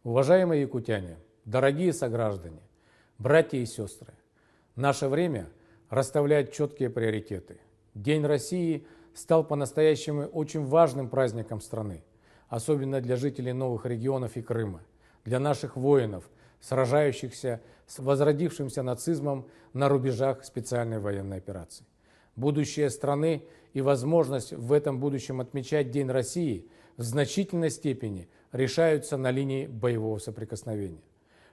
Уважаемые якутяне, дорогие сограждане, братья и сестры, наше время расставляет четкие приоритеты. День России стал по-настоящему очень важным праздником страны, особенно для жителей новых регионов и Крыма, для наших воинов, сражающихся с возродившимся нацизмом на рубежах специальной военной операции. Будущее страны и возможность в этом будущем отмечать День России в значительной степени решаются на линии боевого соприкосновения.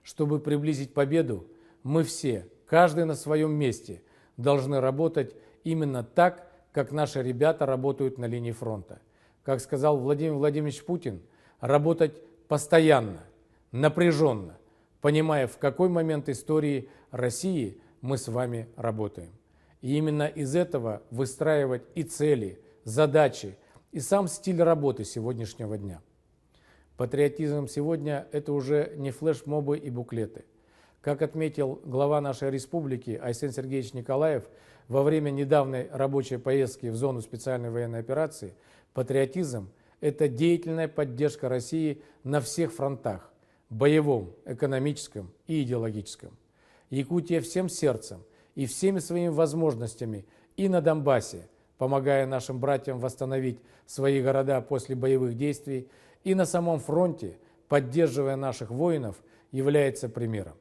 Чтобы приблизить победу, мы все, каждый на своем месте, должны работать именно так, как наши ребята работают на линии фронта. Как сказал Владимир Владимирович Путин, работать постоянно, напряженно, понимая, в какой момент истории России мы с вами работаем. И именно из этого выстраивать и цели, задачи, и сам стиль работы сегодняшнего дня. Патриотизм сегодня – это уже не флешмобы и буклеты. Как отметил глава нашей республики Айсен Сергеевич Николаев во время недавней рабочей поездки в зону специальной военной операции, патриотизм – это деятельная поддержка России на всех фронтах – боевом, экономическом и идеологическом. Якутия всем сердцем и всеми своими возможностями и на Донбассе, помогая нашим братьям восстановить свои города после боевых действий, и на самом фронте, поддерживая наших воинов, является примером.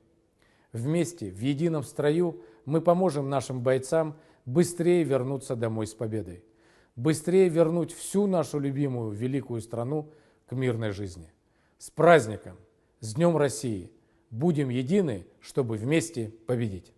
Вместе, в едином строю, мы поможем нашим бойцам быстрее вернуться домой с победой, быстрее вернуть всю нашу любимую великую страну к мирной жизни. С праздником! С Днем России! Будем едины, чтобы вместе победить!